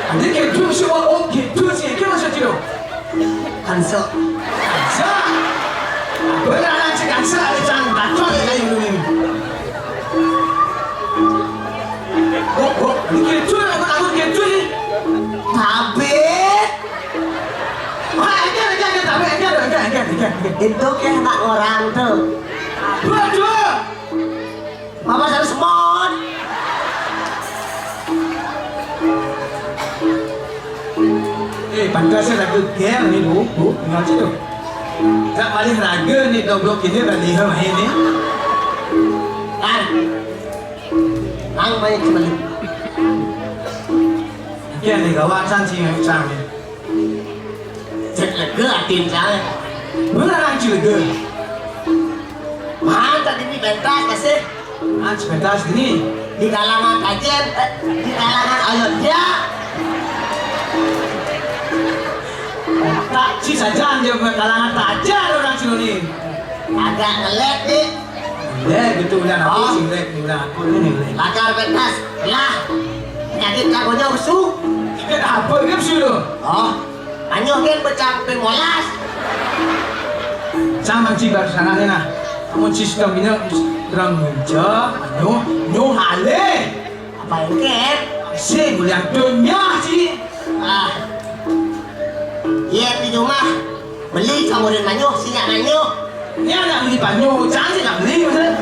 Speaker 6: Ada gitu semua om gitu sih, kau masih tidur? Kansa. Berapa cik kansa ada jangan bacot lagi ni. Ni gitu aku gitu ni.
Speaker 2: Tabit.
Speaker 6: Enggak.
Speaker 2: Itu kan anak orang tu.
Speaker 6: Betul.
Speaker 2: Mama saya semut.
Speaker 6: Pantas saya lagu game ni bu, tengok situ. Tak balik raga ni blok ini balik main ni.
Speaker 2: Ang main kembali.
Speaker 6: Kian ni kawasan sih macam ni.
Speaker 2: Cek lega atin saya.
Speaker 6: Benar juga.
Speaker 2: Mana tadi ni pentas kasih
Speaker 6: Sebentar sini.
Speaker 2: di kalangan kajian, di kalangan Ayodhya.
Speaker 6: Tak si saja dia kalangan tajar orang sini.
Speaker 2: Agak ngelet nih.
Speaker 6: Gitu udah aku sih udah aku ini.
Speaker 2: Lakar pentas, lah. Penyakit kagonya usuk.
Speaker 6: Apa gitu sih lo?
Speaker 2: Oh, anyuh kan pecah pemolas.
Speaker 6: Sama cibar sana na. Kamu sistem ini kurang menja, no hale.
Speaker 2: Apa yang kan?
Speaker 6: Si boleh dunia sih.
Speaker 2: Ah, iya di rumah beli kamu dan anyuh, sinyak anyuh.
Speaker 6: Ni anak beli banyu, jangan sih nak beli macam.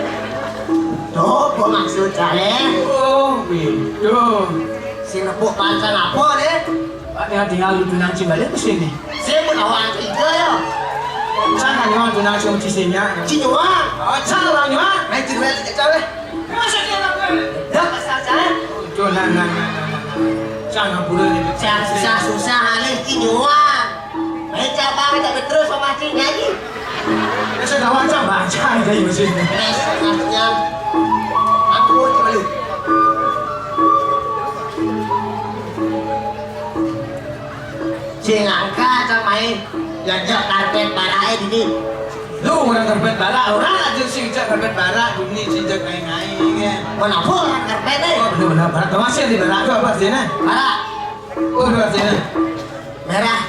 Speaker 2: Tuh, gua maksud kalian.
Speaker 6: Oh, begitu.
Speaker 2: Si nepuk pancang apa deh?
Speaker 6: Ada tinggal lu tunang cimbalik ke sini.
Speaker 2: Saya pun awal tiga ya.
Speaker 6: Jangan orang tunang cium cisinya.
Speaker 2: Cinyuan.
Speaker 6: Oh, jangan orang ni mah.
Speaker 2: Main cium lagi kecil deh.
Speaker 6: Masa dia nak beli?
Speaker 2: Dah pasal saya.
Speaker 6: Jangan, jangan pula ni.
Speaker 2: Susah halih cinyuan. Main cabang tak betul sama cinya lagi.
Speaker 6: Saya dah macam baca dari mesin.
Speaker 2: Maksudnya aku coba lu. Cing angka macam main jajak karpet barae di sini.
Speaker 6: Lu orang karpet barak, orang aja sih cak karpet barak, dunia sejak naik-naik kan.
Speaker 2: Kenapa orang karpet ni?
Speaker 6: Oh benar-benar barak, tahu masih di barak tu apa artinya?
Speaker 2: Barak
Speaker 6: Oh apa artinya?
Speaker 2: merah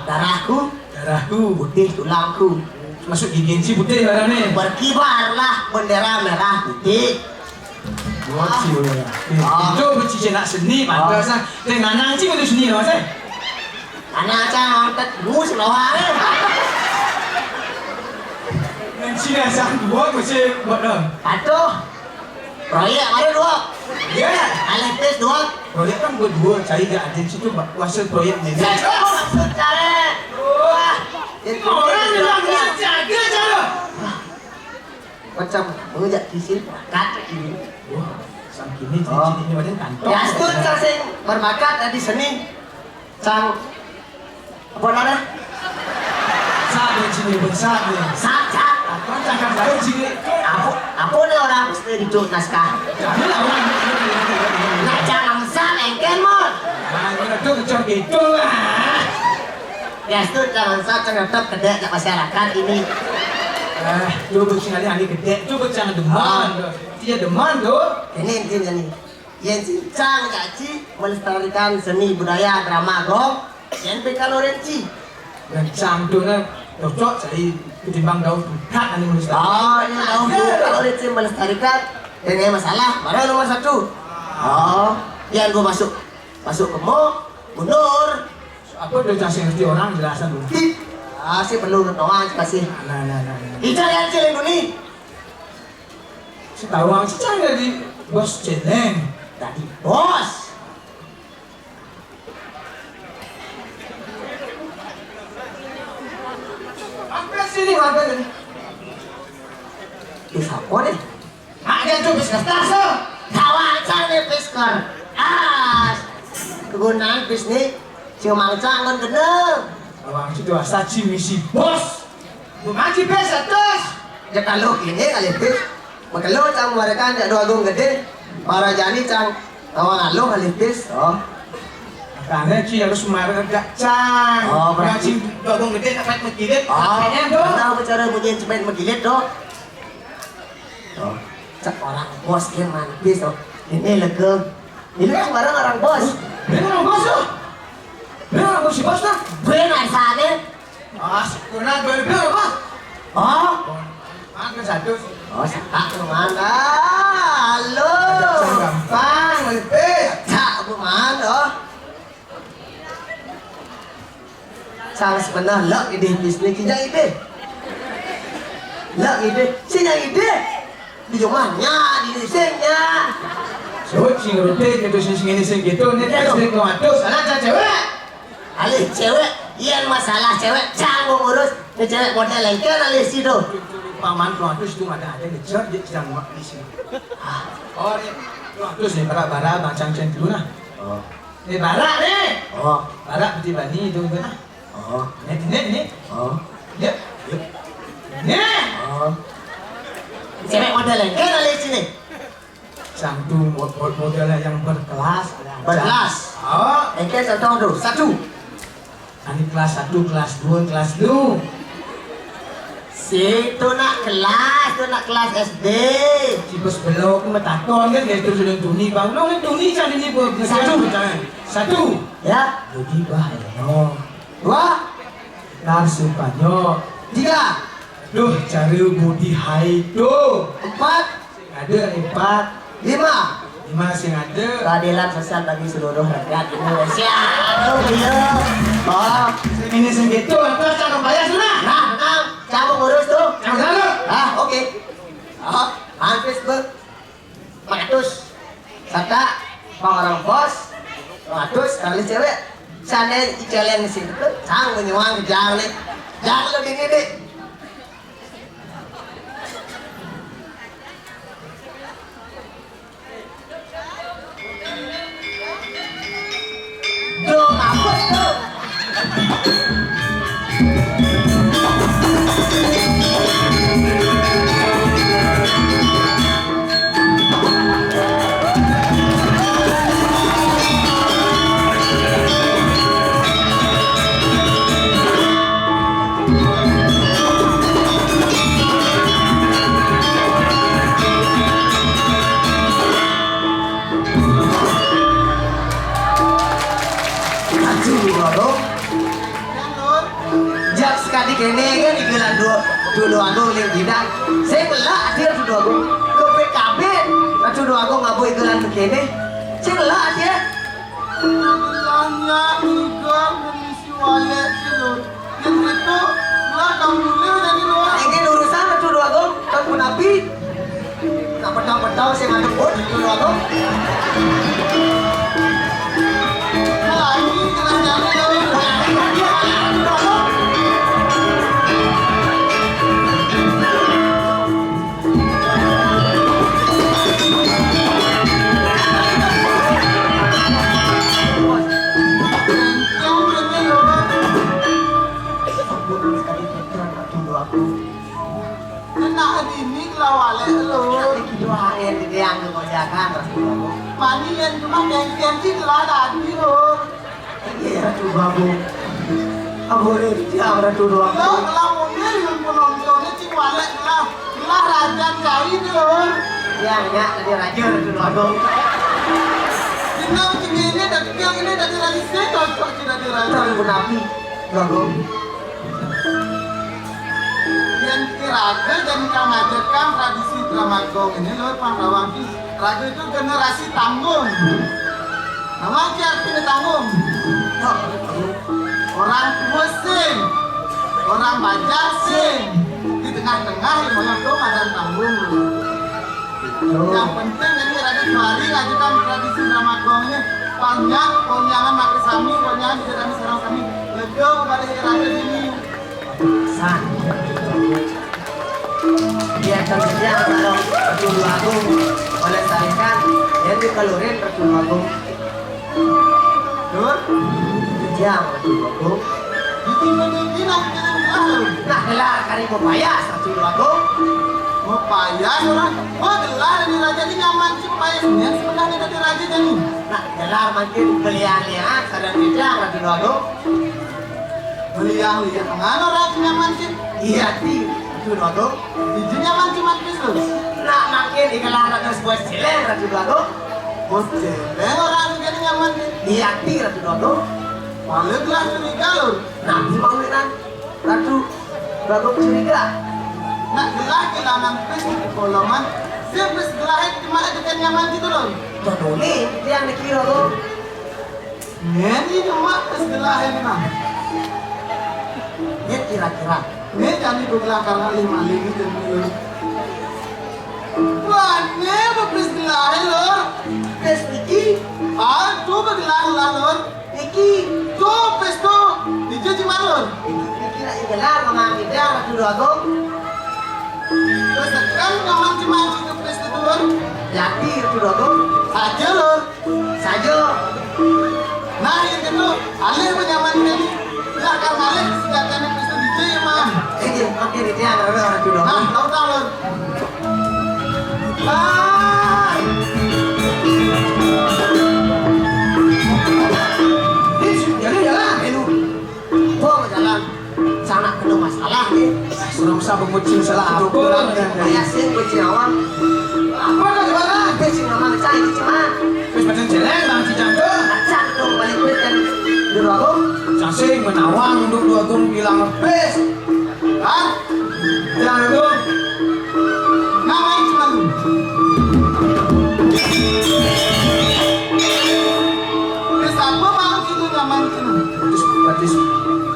Speaker 2: darahku,
Speaker 6: Darahku,
Speaker 2: putih tulangku.
Speaker 6: masuk gigi si putih barang ni.
Speaker 2: Berkibarlah bendera merah putih.
Speaker 6: Buat si boleh. Itu bercici nak seni, pantas ah. Dengan nanti kau tu seni lah saya.
Speaker 2: Anak saya angkat mus lawan.
Speaker 6: Nanti dah sang dua masih buat dah.
Speaker 2: Aduh, proyek mana dua?
Speaker 6: Ya.
Speaker 2: Alipis dua.
Speaker 6: Proyek kan buat dua, cari ke agensi tu kuasa proyek ni.
Speaker 2: Maksud cara. Wah,
Speaker 6: Orang bilang dia jaga cara.
Speaker 2: macam mengejak kisil bakat ini.
Speaker 6: Wah, sampai ni cincin ini macam kantong.
Speaker 2: Ya, stun sing berbakat di seni. Sang apa namanya?
Speaker 6: Sabe sini besar ni.
Speaker 2: Saja.
Speaker 6: Kau cakap saya sini.
Speaker 2: Apa ni orang mesti duduk naskah?
Speaker 6: Jadi lah orang.
Speaker 2: Nak jangan besar engken mon.
Speaker 6: Mana tu macam itu lah.
Speaker 2: Ya, stun jangan besar tetap kedek kat masyarakat ini.
Speaker 6: Cuba sekali hari gede, cuba jangan demam. Dia demam tu.
Speaker 2: Ini intinya nih. Yang cincang gaji melestarikan seni budaya drama gong. Yang bekalorenci.
Speaker 6: Rancang tu nak cocok cari ketimbang daun bukat ani mesti.
Speaker 2: Oh, ini daun bekalorenci melestarikan. Ini masalah. Mana nomor satu? Oh, yang gua masuk ke mo, mundur.
Speaker 6: Apa tu cari ngerti orang jelasan dulu.
Speaker 2: Si perlu doang kasih.
Speaker 6: Nah.
Speaker 2: Ica yang cileng ni.
Speaker 6: Si tahu orang si cari di bos celeng.
Speaker 2: Tadi bos.
Speaker 6: Apa sini apa ni?
Speaker 2: Itu siapa deh?
Speaker 6: Ada tu bisnes tasel.
Speaker 2: Kawan cari piskor. Kegunaan bisnis. Cuma jangan gendeng.
Speaker 6: Orang situ asaci misi bos. Mengaji bes atas.
Speaker 2: Ya kalau ini kali bis. Kalau cang mereka ada dua agung gede. Para jani cang awang alo kali bis. Oh.
Speaker 6: Karena ci harus marah gacang.
Speaker 2: Oh, berarti
Speaker 6: bagong gede dapat mengirit.
Speaker 2: Oh,
Speaker 6: Kayaknya tu.
Speaker 2: tahu bicara punya cepet menggilid dok. Oh, cak orang bos yang mantis dok. Ini lega. Ini kan barang orang bos.
Speaker 6: Benar bos tu. Benar bos si bos tu.
Speaker 2: Benar sana.
Speaker 6: Sekurang benar bos.
Speaker 2: Oh,
Speaker 6: Angkat satu.
Speaker 2: oh sakak kemana? Halo.
Speaker 6: Gampang, melipis.
Speaker 2: Cak kemana? Sang sebenarnya lak ide bisnis kita ide. Lak ide, sini ide. Di rumahnya, di desainnya.
Speaker 6: Sebut sing rote itu sing ini sing gitu ni terus ni kematus. Anak cewek.
Speaker 2: Alih cewek, ian masalah cewek canggung urus. Ni cewek model lain kan alih situ.
Speaker 6: Paman kematus tu ada ngejar dia sedang buat di sini. Oh ni kematus ni bara macam dulu nah.
Speaker 2: Oh,
Speaker 6: Ni bara ni.
Speaker 2: oh,
Speaker 6: Bara putih bani itu tu nah.
Speaker 2: oh,
Speaker 6: Ni.
Speaker 2: oh,
Speaker 6: Ya. Ni.
Speaker 2: oh. Cewek modelnya kan ada sini.
Speaker 6: Satu modelnya yang berkelas.
Speaker 2: Berkelas.
Speaker 6: Oh,
Speaker 2: Engke satu.
Speaker 6: ini kelas 1, kelas 2, kelas 2.
Speaker 2: Situ nak kelas SD.
Speaker 6: Si bos belok metakon kan gitu sudah tuni bang. Lo tuni jadi ni buat satu.
Speaker 2: Ya.
Speaker 6: Jadi bahaya.
Speaker 2: 2,
Speaker 6: Narsupanyo.
Speaker 2: 3,
Speaker 6: Duh cari budi hai tuh.
Speaker 2: 4,
Speaker 6: Ada 4.
Speaker 2: 5.
Speaker 6: Masih ada.
Speaker 2: Keadilan sosial bagi seluruh rakyat Indonesia. Aduh, iya. Tolong.
Speaker 6: Ini segitu, terus cara bayar sudah.
Speaker 2: Nah, cabut ngurus tuh.
Speaker 6: Jangan.
Speaker 2: Oke. Facebook 100. Sata, orang bos 100 kali cewek. Sana jalan di situ tuh, sang menyuang ke jalan. Jangan lo gini deh. Duh, apa tuh? Jak sekali kene kan ikulan dulu aku lihat bidang. Saya kelak dia dulu aku ke PKB. Dulu aku ngabu ikulan begini. Saya kelak dia.
Speaker 1: Bilangnya iklan mengisi wallet itu. Yang itu lah kamu dulu dari luar.
Speaker 2: Ini urusan dulu aku kan punapi. Nak petang-petang saya ngadep pun dulu aku.
Speaker 1: Nah ini kelanjangan dulu. Nah ini kelawale lo.
Speaker 2: Dua hari di yang mengojakan Rasulullah.
Speaker 1: Mani yang cuma yang sih kelada di lo.
Speaker 2: Iya Rasulullah. Abu ini dia Rasulullah.
Speaker 1: Lo kelamunya yang penontonnya sih wale lah raja jahit lo.
Speaker 2: Yang tadi raja Rasulullah.
Speaker 1: Kita begini dan yang ini dari raja saya cocok tidak di raja.
Speaker 2: Terlalu nabi. Rasul.
Speaker 1: Yang kiraga dan kamajakan tradisi drama gong ini loh Pandawangi. Raga itu generasi tanggung. Nama artinya tanggung. Orang tua sing, orang bajar sing. Di tengah-tengah yang banyak tuh ada tanggung loh. Yang penting ini raga kemarin ngajukan tradisi drama gong ini banyak konyangan makai sami, konyangan di dalam serang kami. Lego kepada raga ini.
Speaker 2: San. Dia kerja kalau Rasulullah Agung oleh sarikan yang dikeluarin Rasulullah Agung.
Speaker 1: Tur,
Speaker 2: Kerja Rasulullah Agung.
Speaker 1: ini nanti lalu.
Speaker 2: Nah gelar kari mau payas Rasulullah Agung.
Speaker 1: Mau payah orang, oh gelar di raja ini nyaman sih payah sebenarnya sebenarnya dari raja jadi.
Speaker 2: Nah gelar makin belian-lian sadar kerja Rasulullah Agung.
Speaker 1: Beliau lihat ngano raja nyaman sih.
Speaker 2: Iya ti Rasulullah Agung.
Speaker 1: Hiji nyaman sih matis loh.
Speaker 2: Nah makin ikelar terus buat sileng Rasulullah Agung.
Speaker 1: Bos celeng orang jadi nyaman sih.
Speaker 2: Iya ti Rasulullah Agung.
Speaker 1: Malah gelas curiga loh.
Speaker 2: Nah di mau kan Rasulullah Agung curiga.
Speaker 1: Nak gelas kehilangan pes di kolongan. Saya pes gelas cuma ada nyaman gitu loh.
Speaker 2: Todone dia yang dikira tuh.
Speaker 1: Ini cuma pes gelas ini mah.
Speaker 2: Dia kira-kira.
Speaker 1: Ini jadi begelah karena lima-lima itu dulu. Wah, ini pes gelas loh.
Speaker 2: Pes iki,
Speaker 1: Aduh, begelah loh.
Speaker 2: iki,
Speaker 1: Tuh, pes tuh. Itu cuma loh.
Speaker 2: kira ikelar memang dia Rasulullah Agung.
Speaker 1: Terus kan nyaman cuma itu pes itu loh.
Speaker 2: Yati Rasulullah Agung.
Speaker 1: Saja loh.
Speaker 2: Saja.
Speaker 1: Nah, yang itu alih menyaman ini. Lah kan alih sejak kan pes itu DJ mah.
Speaker 2: Ini makin dia Rasulullah
Speaker 1: Nah,
Speaker 2: Agung.
Speaker 1: tahu loh.
Speaker 2: sana kena masalah nih.
Speaker 6: Serem sabuk kucing salah apa?
Speaker 2: Kayak sih kucing awam.
Speaker 6: Apa dah gimana?
Speaker 2: Kucing nama cai cuma.
Speaker 6: Wis pancen jelek bang cicang tuh.
Speaker 2: Acak dong balik duit kan. Dulu aku.
Speaker 6: Cacing menawang untuk dua gun bilang ngepes.
Speaker 1: Ah,
Speaker 6: Jangan itu.
Speaker 1: ngapain cuma lu? Terus apa malam itu ngapain cuma?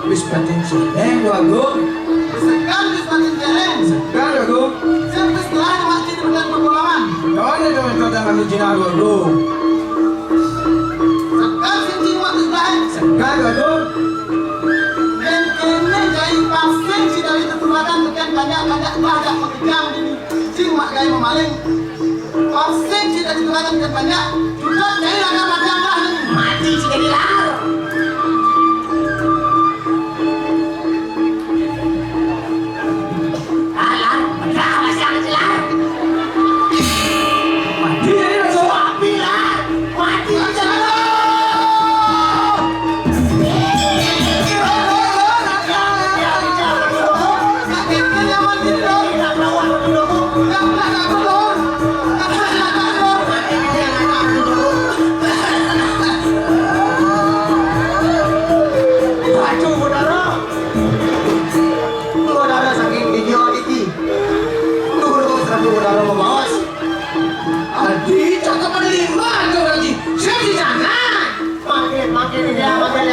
Speaker 6: Wis pancen jelek dua gun.
Speaker 1: Sekali di paling jelek.
Speaker 6: Kan dua gun.
Speaker 1: Sampai setelah masjid dengan pengalaman.
Speaker 6: Kawan itu mencoba kami jinak dua gun.
Speaker 1: Sekali sini waktu setelah.
Speaker 6: Kan dua gun.
Speaker 1: Dan kini jadi pasien si dari keturunan tekan banyak pekerjaan ini. Cing mak gaya memaling. Pasien si dari keturunan tekan banyak. Juga jadi akan mati Allah ini.
Speaker 2: Mati sih jadi lar. Alar, benar masih yang jelas.
Speaker 6: Mati ini langsung.
Speaker 2: Mati lar, mati jelas.
Speaker 6: Adi, cakap ada lima tu lagi. Saya di sana.
Speaker 2: Makin dia makin